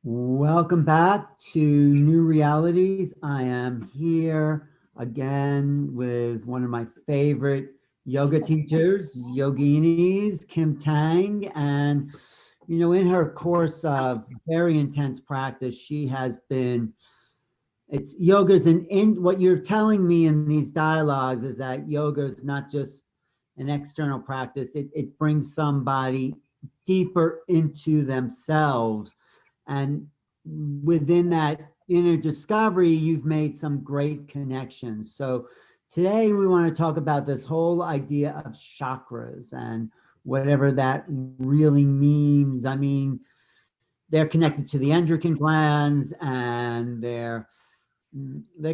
Welcome back to New Realities. I am here again with one of my favorite yoga teachers, yoginis, Kim Tang. And, in her course of very intense practice, she has been, it's yoga's in what you're telling me in these dialogues is that yoga is not just an external practice, it brings somebody deeper into themselves. And within that inner discovery, you've made some great connections. So today we want to talk about this whole idea of chakras and whatever that really means. I mean, they're connected to the endocrine glands and they're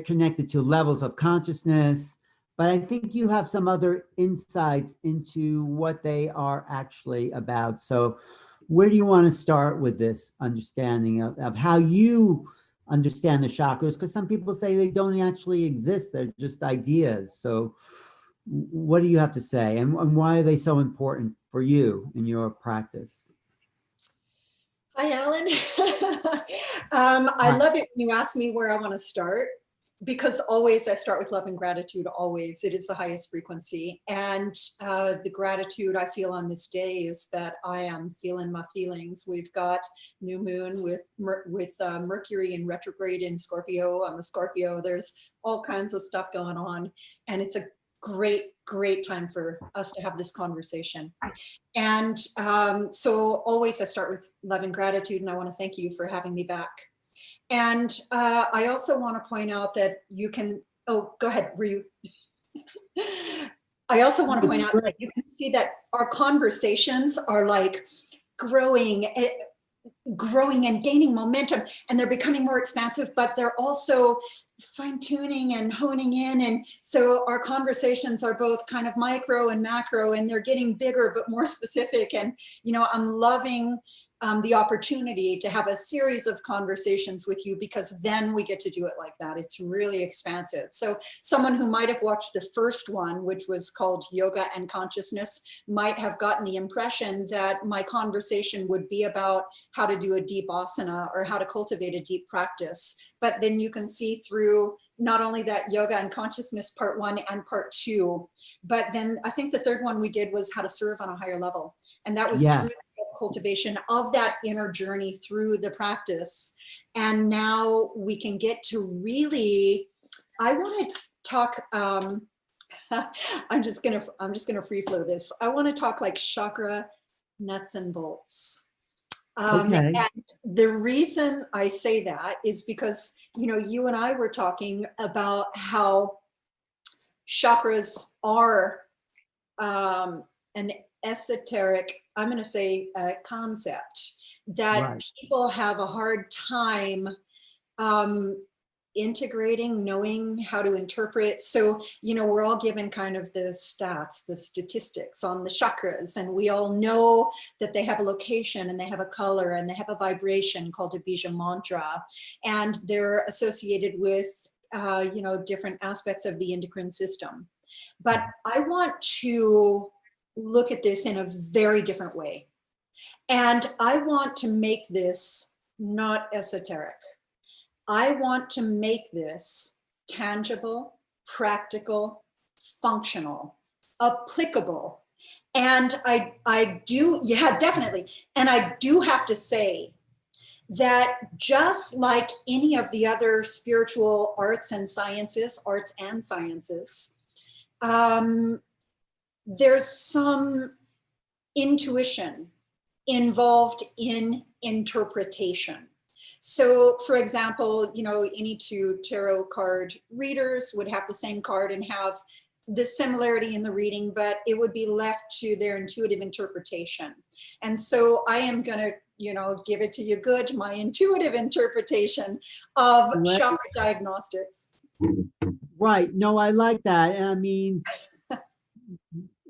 connected to levels of consciousness. But I think you have some other insights into what they are actually about. So where do you want to start with this understanding of how you understand the chakras? Because some people say they don't actually exist, they're just ideas. So what do you have to say, and why are they so important for you in your practice? Hi, Alan. I love it when you ask me where I want to start because always I start with love and gratitude. Always, it is the highest frequency, and the gratitude I feel on this day is that I am feeling my feelings. We've got new moon with Mercury in retrograde in Scorpio. I'm a Scorpio. There's all kinds of stuff going on, and it's a great time for us to have this conversation. And so always I start with love and gratitude, and I want to thank you for having me back. And I also want to point out that you can, oh, go ahead, were you? I also want to point out that you can see that our conversations are like growing and gaining momentum, and they're becoming more expansive, but they're also fine-tuning and honing in. And so our conversations are both kind of micro and macro, and they're getting bigger but more specific. And I'm loving the opportunity to have a series of conversations with you, because then we get to do it like that. It's really expansive. So someone who might have watched the first one, which was called Yoga and Consciousness, might have gotten the impression that my conversation would be about how to do a deep asana or how to cultivate a deep practice. But then you can see through not only that Yoga and Consciousness part 1 and part 2, but then I think the third one we did was how to serve on a higher level. And that was through cultivation of that inner journey through the practice. And now we can get to really, I want to talk, I'm just gonna free flow this. I want to talk like chakra nuts and bolts. Okay. And the reason I say that is because, you and I were talking about how chakras are an esoteric, I'm going to say, concept that people have a hard time integrating, knowing how to interpret. So, we're all given kind of the stats, the statistics on the chakras, and we all know that they have a location and they have a color and they have a vibration called a bija mantra, and they're associated with, different aspects of the endocrine system. But I want to look at this in a very different way. And I want to make this not esoteric. I want to make this tangible, practical, functional, applicable. And I do, yeah, definitely. And I do have to say that just like any of the other spiritual arts and sciences, there's some intuition involved in interpretation. So, for example, any two tarot card readers would have the same card and have the similarity in the reading, but it would be left to their intuitive interpretation. And so I am going to, give it to you good, my intuitive interpretation of chakra diagnostics. Right. No, I like that. I mean,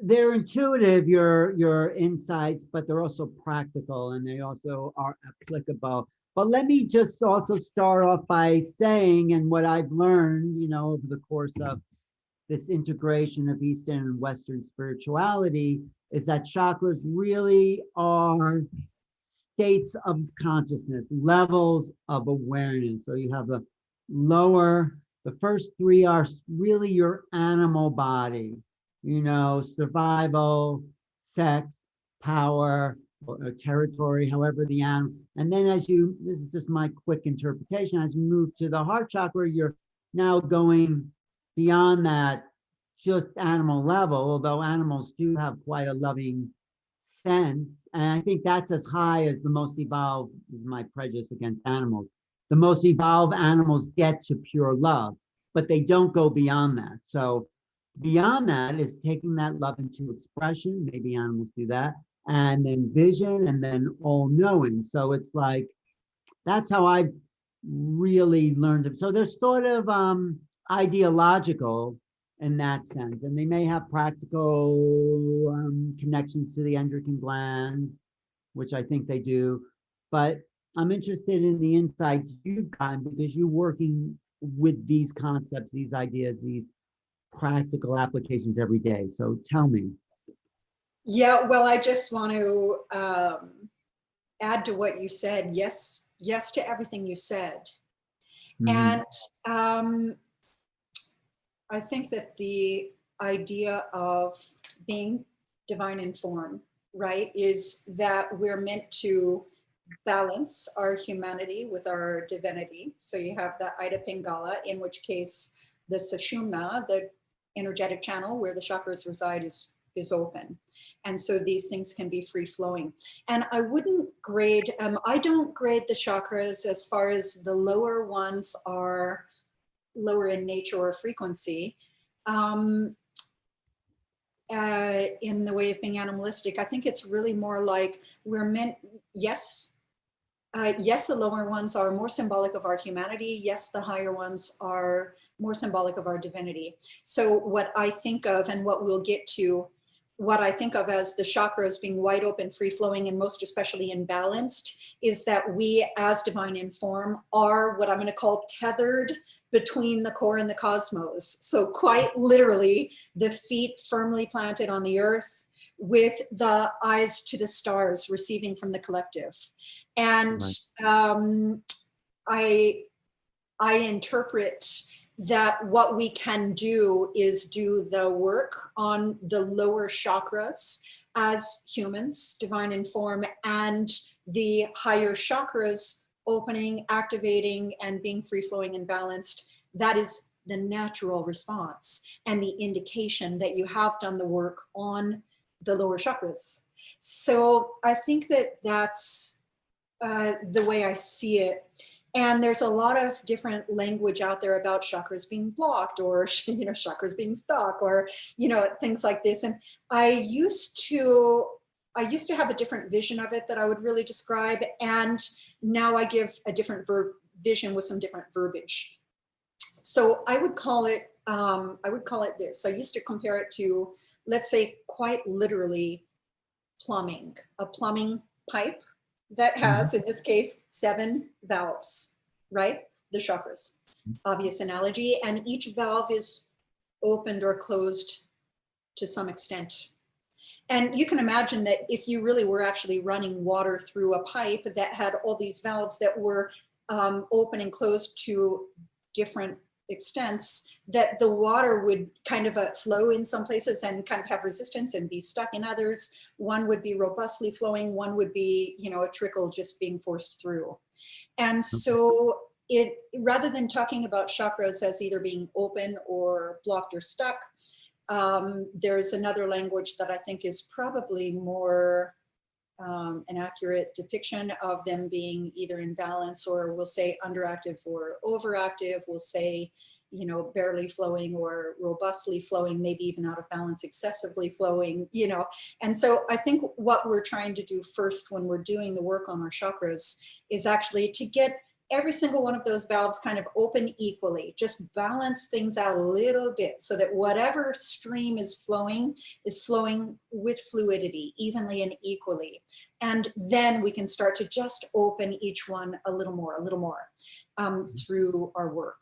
they're intuitive, your insights, but they're also practical and they also are applicable. But let me just also start off by saying, and what I've learned, over the course of this integration of Eastern and Western spirituality, is that chakras really are states of consciousness, levels of awareness. So you have the lower, the first three are really your animal body, you know, survival, sex, power, or territory, however the animal. And then as you, this is just my quick interpretation, as you move to the heart chakra, you're now going beyond that just animal level, although animals do have quite a loving sense. And I think that's as high as the most evolved, is my prejudice against animals. The most evolved animals get to pure love, but they don't go beyond that. So beyond that is taking that love into expression. Maybe animals do that. And then vision, and then all knowing. So it's like, that's how I really learned it. So they're sort of ideological in that sense, and they may have practical connections to the endocrine glands, which I think they do. But I'm interested in the insights you've gotten because you're working with these concepts, these ideas, these practical applications every day. So tell me. Yeah, well, I just want to add to what you said. Yes, yes to everything you said. Mhm. And I think that the idea of being divine in form, right, is that we're meant to balance our humanity with our divinity. So you have the Ida Pingala, in which case the Sushumna, the energetic channel where the chakras reside, is open. And so these things can be free flowing. And I wouldn't grade, I don't grade the chakras as far as the lower ones are lower in nature or frequency. In the way of being animalistic, I think it's really more like we're meant, yes, yes, the lower ones are more symbolic of our humanity. Yes, the higher ones are more symbolic of our divinity. So what I think of, and what we'll get to, what I think of as the chakras being wide open, free flowing, and most especially imbalanced, is that we as divine in form are what I'm going to call tethered between the core and the cosmos. So quite literally, the feet firmly planted on the earth with the eyes to the stars, receiving from the collective. And Right. I interpret that what we can do is do the work on the lower chakras as humans, divine in form, and the higher chakras opening, activating, and being free flowing and balanced. That is the natural response and the indication that you have done the work on the lower chakras. So I think that that's the way I see it. And there's a lot of different language out there about chakras being blocked, or chakras being stuck, or things like this. And I used to have a different vision of it that I would really describe, and now I give a different vision with some different verbiage. So I would call it this. I used to compare it to, let's say, quite literally plumbing, a plumbing pipe that has, in this case, 7 valves, right? The chakras, obvious analogy. And each valve is opened or closed to some extent. And you can imagine that if you really were actually running water through a pipe that had all these valves that were open and closed to different extents, that the water would kind of flow in some places and kind of have resistance and be stuck in others. One would be robustly flowing, one would be, a trickle just being forced through. And so rather than talking about chakras as either being open or blocked or stuck, there's another language that I think is probably more an accurate depiction of them being either in balance, or we'll say underactive or overactive. We'll say, barely flowing or robustly flowing, maybe even out of balance, excessively flowing, And so I think what we're trying to do first when we're doing the work on our chakras is actually to get every single one of those valves kind of open equally, just balance things out a little bit so that whatever stream is flowing with fluidity, evenly and equally. And then we can start to just open each one a little more through our work.